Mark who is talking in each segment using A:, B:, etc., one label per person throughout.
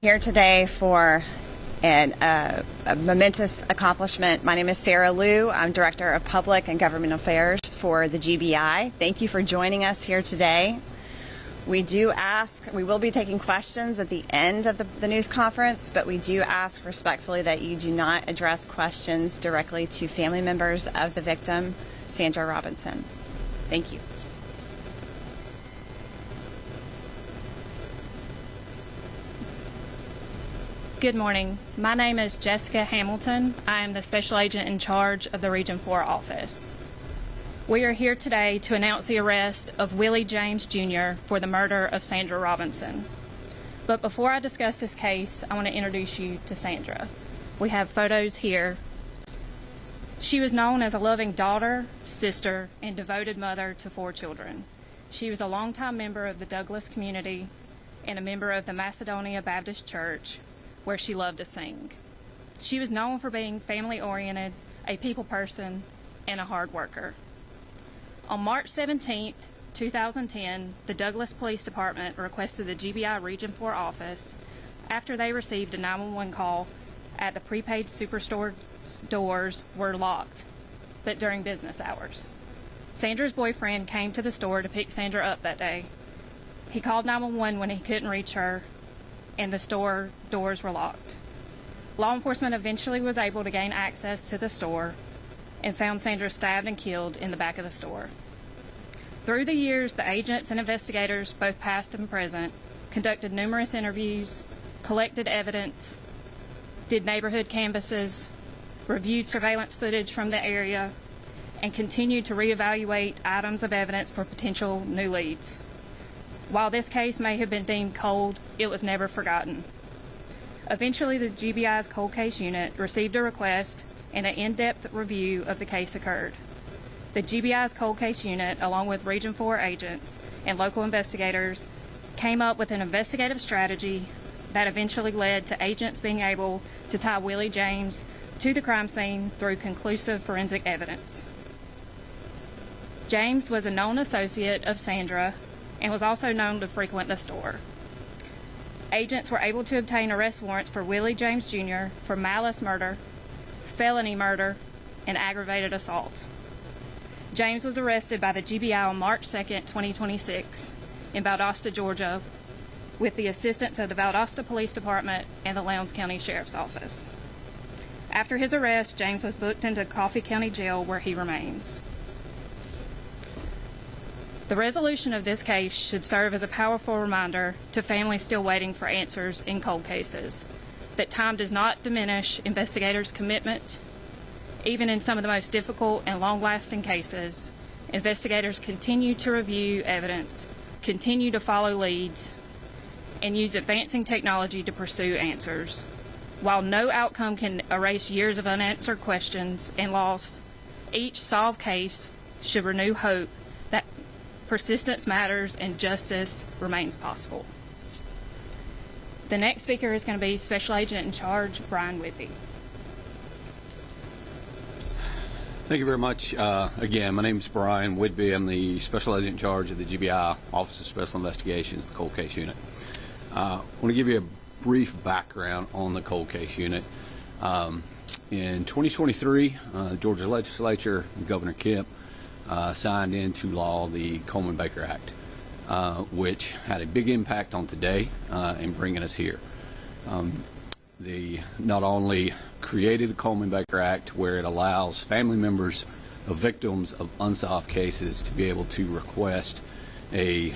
A: Here today for a momentous accomplishment. My name is Sarah Liu. I'm Director of Public and Government Affairs for the GBI. Thank you for joining us here today. We will be taking questions at the end of the news conference, but we do ask respectfully that you do not address questions directly to family members of the victim, Sandra Robinson. Thank you.
B: Good morning. My name is Jessica Hamilton. I am the Special Agent in charge of the Region 4 office. We are here today to announce the arrest of Willie James Jr. for the murder of Sandra Robinson. But before I discuss this case, I want to introduce you to Sandra. We have photos here. She was known as a loving daughter, sister, and devoted mother to 4 children. She was a longtime member of the Douglas community and a member of the Macedonia Baptist Church, where she loved to sing. She was known for being family-oriented, a people person, and a hard worker. On March 17, 2010, the Douglas Police Department requested the GBI Region 4 office after they received a 911 call at the prepaid superstore doors were locked, but during business hours. Sandra's boyfriend came to the store to pick Sandra up that day. He called 911 when he couldn't reach her, and the store doors were locked. Law enforcement eventually was able to gain access to the store and found Sandra stabbed and killed in the back of the store. Through the years, the agents and investigators, both past and present, conducted numerous interviews, collected evidence, did neighborhood canvasses, reviewed surveillance footage from the area, and continued to reevaluate items of evidence for potential new leads. While this case may have been deemed cold, it was never forgotten. Eventually, the GBI's cold case unit received a request and an in-depth review of the case occurred. The GBI's cold case unit, along with Region 4 agents and local investigators, came up with an investigative strategy that eventually led to agents being able to tie Willie James to the crime scene through conclusive forensic evidence. James was a known associate of Sandra and was also known to frequent the store. Agents were able to obtain arrest warrants for Willie James Jr. for malice murder, felony murder, and aggravated assault. James was arrested by the GBI on March 2, 2026 in Valdosta, Georgia, with the assistance of the Valdosta Police Department and the Lowndes County Sheriff's Office. After his arrest, James was booked into Coffee County Jail, where he remains. The resolution of this case should serve as a powerful reminder to families still waiting for answers in cold cases that time does not diminish investigators' commitment. Even in some of the most difficult and long-lasting cases, investigators continue to review evidence, continue to follow leads, and use advancing technology to pursue answers. While no outcome can erase years of unanswered questions and loss, each solved case should renew hope that persistence matters and justice remains possible. The next speaker is going to be Special Agent in Charge, Brian Whitby.
C: Thank you very much. Again, my name is Brian Whitby. I'm the Special Agent in Charge of the GBI Office of Special Investigations, the Cold Case Unit. I want to give you a brief background on the Cold Case Unit. In 2023, the Georgia Legislature and Governor Kemp signed into law the Coleman-Baker Act, which had a big impact on today in bringing us here. They not only created the Coleman-Baker Act, where it allows family members of victims of unsolved cases to be able to request a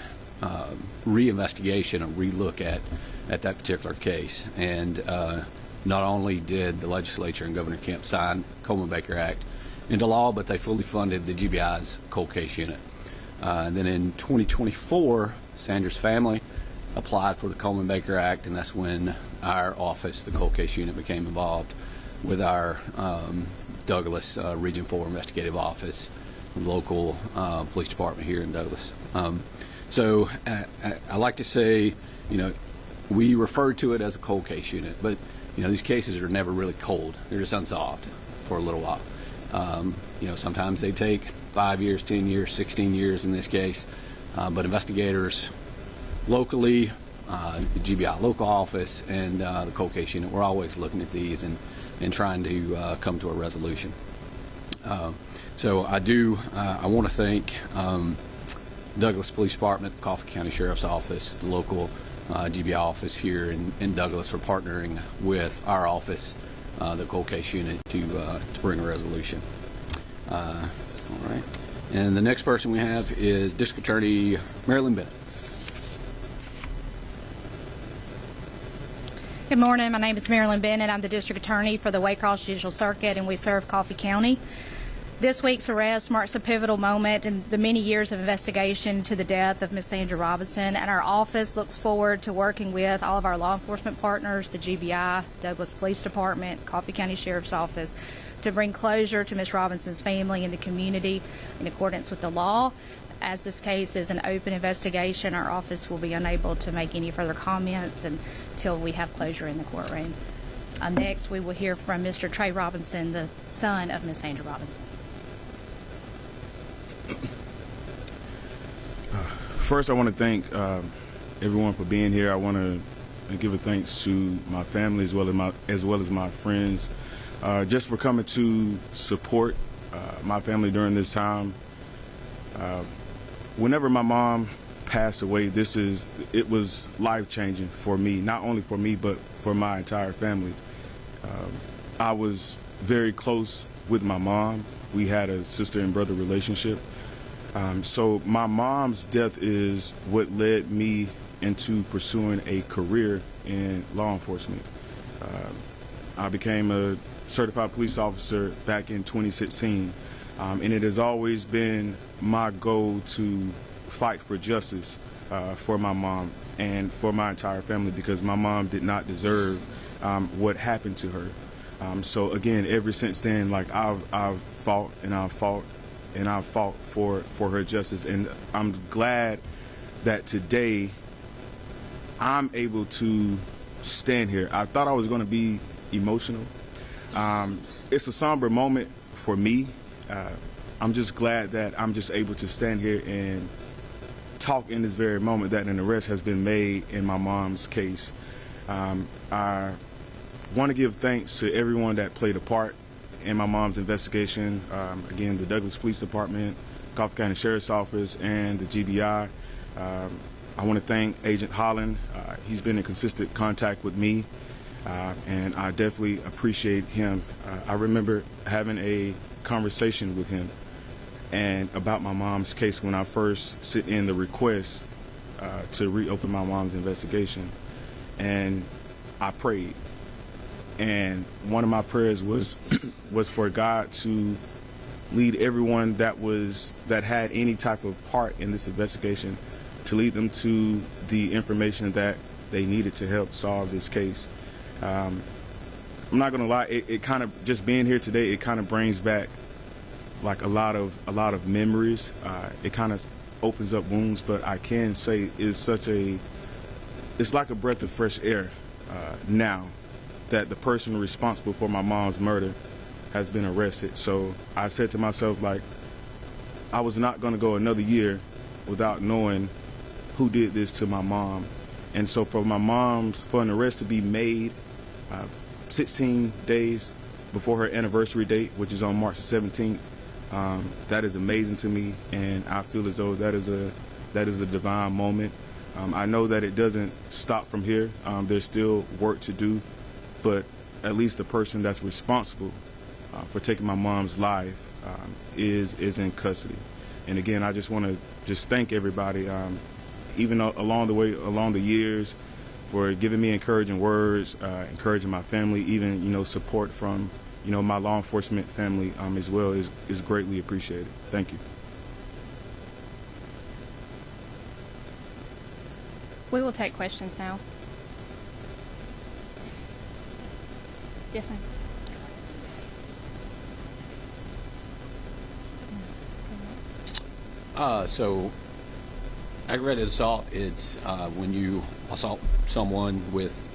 C: reinvestigation, a relook at that particular case. And not only did the legislature and Governor Kemp sign Coleman-Baker Act into law, but they fully funded the GBI's cold case unit. And then in 2024, Sandra's family applied for the Coleman-Baker Act, and that's when our office, the cold case unit, became involved with our Douglas Region 4 Investigative Office, local police department here in Douglas. So I like to say, we refer to it as a cold case unit, but these cases are never really cold. They're just unsolved for a little while. Sometimes they take 5 years, 10 years, 16 years in this case, but investigators locally, the GBI local office and the cold case unit, we're always looking at these and trying to come to a resolution. So I want to thank Douglas Police Department, Coffee County Sheriff's Office, the local GBI office here in Douglas for partnering with our office, the cold case unit, to bring a resolution. All right. And the next person we have is District Attorney Marilyn Bennett.
D: Good morning. My name is Marilyn Bennett. I'm the District Attorney for the Waycross Judicial Circuit, and we serve Coffee County. This week's arrest marks a pivotal moment in the many years of investigation to the death of Ms. Sandra Robinson, and our office looks forward to working with all of our law enforcement partners, the GBI, Douglas Police Department, Coffee County Sheriff's Office, to bring closure to Ms. Robinson's family and the community in accordance with the law. As this case is an open investigation, our office will be unable to make any further comments until we have closure in the courtroom. Next, we will hear from Mr. Trey Robinson, the son of Ms. Sandra Robinson.
E: First, I want to thank everyone for being here. I want to give a thanks to my family as well as my friends, just for coming to support my family during this time. Whenever my mom passed away, it was life-changing for me, not only for me, but for my entire family. I was very close with my mom. We had a sister and brother relationship. So my mom's death is what led me into pursuing a career in law enforcement. I became a certified police officer back in 2016. And it has always been my goal to fight for justice for my mom and for my entire family, because my mom did not deserve what happened to her. So again, ever since then, like I've fought and I've fought and I've fought for her justice, and I'm glad that today I'm able to stand here. I thought I was going to be emotional. It's a somber moment for me. I'm just glad that I'm just able to stand here and talk in this very moment that an arrest has been made in my mom's case. I want to give thanks to everyone that played a part in my mom's investigation. Again, the Douglas Police Department, Coffee County Sheriff's Office, and the GBI. I want to thank Agent Holland. He's been in consistent contact with me, and I definitely appreciate him. I remember having a conversation with him and about my mom's case when I first sent in the request to reopen my mom's investigation, and I prayed. And one of my prayers was for God to lead everyone that had any type of part in this investigation, to lead them to the information that they needed to help solve this case. I'm not gonna lie, it kind of, just being here today, it kind of brings back like a lot of memories. It kind of opens up wounds, but I can say it's like a breath of fresh air now that the person responsible for my mom's murder has been arrested. So I said to myself, like, I was not going to go another year without knowing who did this to my mom. And so for an arrest to be made 16 days before her anniversary date, which is on March the 17th, that is amazing to me, and I feel as though that is a divine moment. I know that it doesn't stop from here. There's still work to do, but at least the person that's responsible for taking my mom's life is in custody. And again, I just want to thank everybody, even along the years, for giving me encouraging words, encouraging my family, even support from my law enforcement family as well is greatly appreciated. Thank you.
B: We will take questions now. Yes, ma'am.
C: So aggravated assault, it's when you assault someone with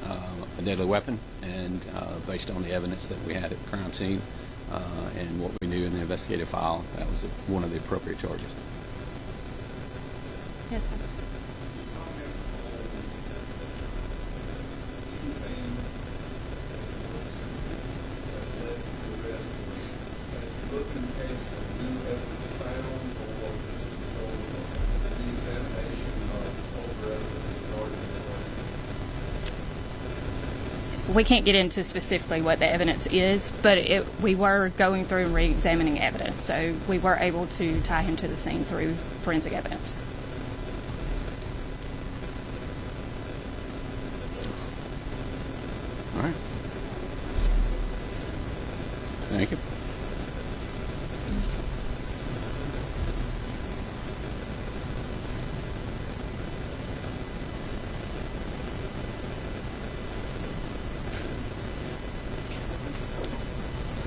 C: a deadly weapon, and based on the evidence that we had at the crime scene and what we knew in the investigative file, that was one of the appropriate charges.
B: Yes, sir. we can't get into specifically what the evidence is, but we were going through and re-examining evidence, so we were able to tie him to the scene through forensic evidence.
C: All right. Thank you.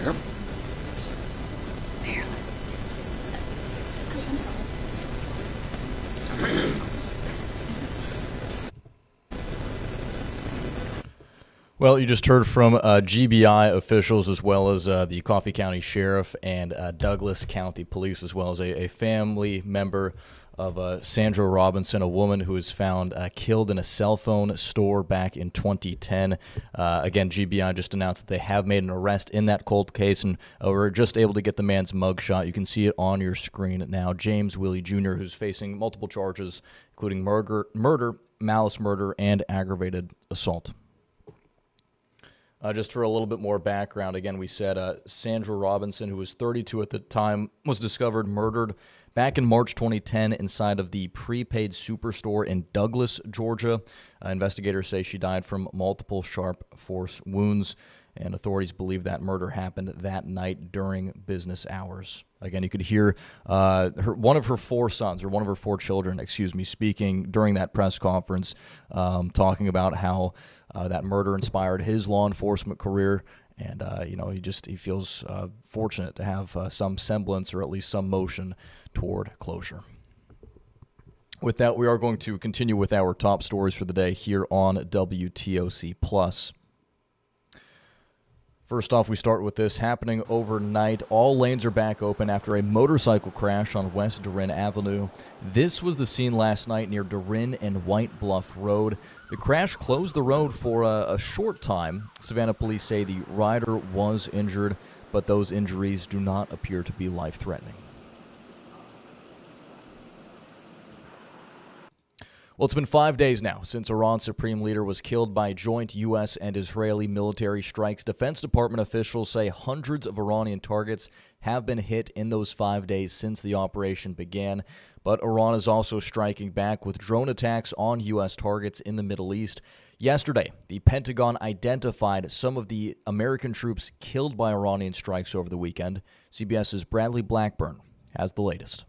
C: Yep.
F: Well, you just heard from GBI officials as well as the Coffee County Sheriff and Douglas County Police, as well as a family member of Sandra Robinson, a woman who was found killed in a cell phone store back in 2010. Again, GBI just announced that they have made an arrest in that cold case, and we're just able to get the man's mugshot. You can see it on your screen now. James Willie Jr., who's facing multiple charges, including murder, malice murder, and aggravated assault. Just for a little bit more background, again, we said Sandra Robinson, who was 32 at the time, was discovered murdered back in March 2010 inside of the prepaid superstore in Douglas, Georgia. Investigators say she died from multiple sharp force wounds, and authorities believe that murder happened that night during business hours. Again, you could hear one of her four children, speaking during that press conference, talking about how that murder inspired his law enforcement career, and he feels fortunate to have some semblance or at least some motion toward closure. With that, we are going to continue with our top stories for the day here on WTOC Plus. First off, we start with this happening overnight. All lanes are back open after a motorcycle crash on West Durin Avenue. This was the scene last night near Durin and White Bluff Road. The crash closed the road for a short time. Savannah police say the rider was injured, but those injuries do not appear to be life-threatening. Well, it's been 5 days now since Iran's supreme leader was killed by joint U.S. and Israeli military strikes. Defense Department officials say hundreds of Iranian targets have been hit in those 5 days since the operation began. But Iran is also striking back with drone attacks on U.S. targets in the Middle East. Yesterday, the Pentagon identified some of the American troops killed by Iranian strikes over the weekend. CBS's Bradley Blackburn has the latest.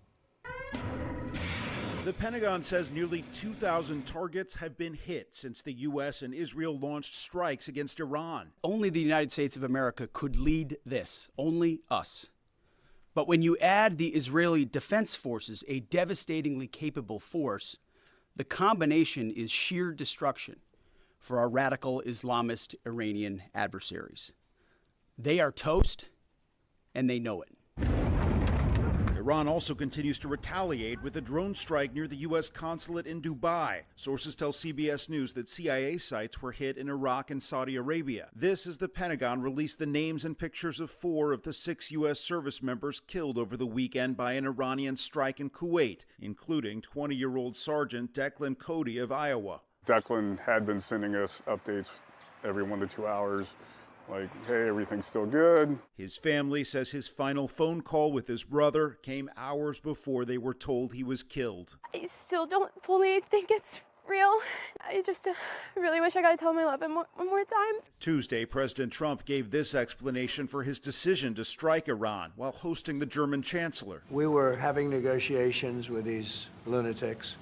G: The Pentagon says nearly 2,000 targets have been hit since the U.S. and Israel launched strikes against Iran.
H: Only the United States of America could lead this, only us. But when you add the Israeli Defense Forces, a devastatingly capable force, the combination is sheer destruction for our radical Islamist Iranian adversaries. They are toast, and they know it.
G: Iran also continues to retaliate with a drone strike near the U.S. consulate in Dubai. Sources tell CBS News that CIA sites were hit in Iraq and Saudi Arabia. This as the Pentagon released the names and pictures of 4 of the 6 U.S. service members killed over the weekend by an Iranian strike in Kuwait, including 20-year-old Sergeant Declan Cody of Iowa.
I: Declan had been sending us updates every 1 to 2 hours. Like, hey, everything's still good.
G: His family says his final phone call with his brother came hours before they were told he was killed.
J: I still don't fully think it's real. I just really wish I got to tell him I love him one more time.
G: Tuesday, President Trump gave this explanation for his decision to strike Iran while hosting the German chancellor.
K: We were having negotiations with these lunatics,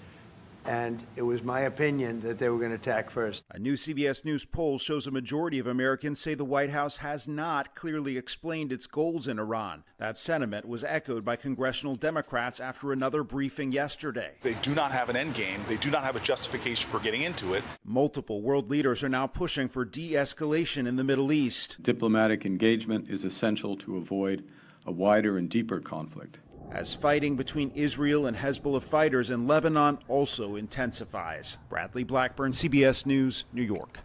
K: and it was my opinion that they were going to attack first.
G: A new CBS News poll shows a majority of Americans say the White House has not clearly explained its goals in Iran. That sentiment was echoed by congressional Democrats after another briefing yesterday.
L: They do not have an end game. They do not have a justification for getting into it.
G: Multiple world leaders are now pushing for de-escalation in the Middle East.
M: Diplomatic engagement is essential to avoid a wider and deeper conflict.
G: As fighting between Israel and Hezbollah fighters in Lebanon also intensifies. Bradley Blackburn, CBS News, New York.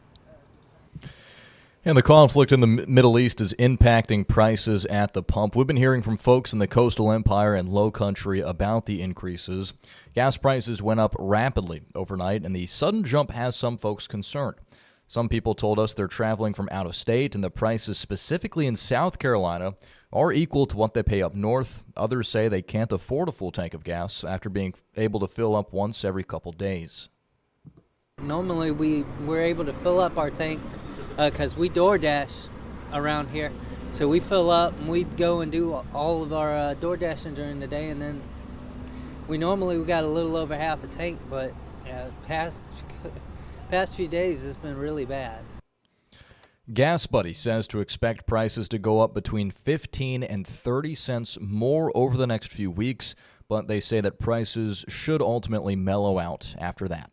F: And the conflict in the Middle East is impacting prices at the pump. We've been hearing from folks in the coastal empire and low country about the increases. Gas prices went up rapidly overnight, and the sudden jump has some folks concerned. Some people told us they're traveling from out of state and the prices specifically in South Carolina are equal to what they pay up north. Others say they can't afford a full tank of gas after being able to fill up once every couple days.
N: Normally we're able to fill up our tank because we DoorDash around here. So we fill up and we go and do all of our DoorDashing during the day, and then we got a little over half a tank, but past few days it's been really bad.
F: Gas Buddy says to expect prices to go up between 15 and 30 cents more over the next few weeks, but they say that prices should ultimately mellow out after that.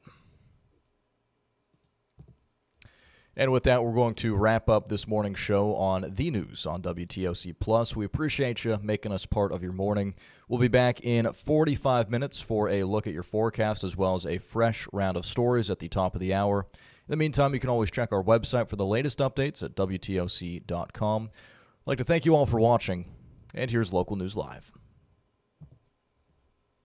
F: And with that, we're going to wrap up this morning's show on the news on WTOC Plus. We appreciate you making us part of your morning. We'll be back in 45 minutes for a look at your forecast as well as a fresh round of stories at the top of the hour. In the meantime, you can always check our website for the latest updates at WTOC.com. I'd like to thank you all for watching, and here's Local News Live.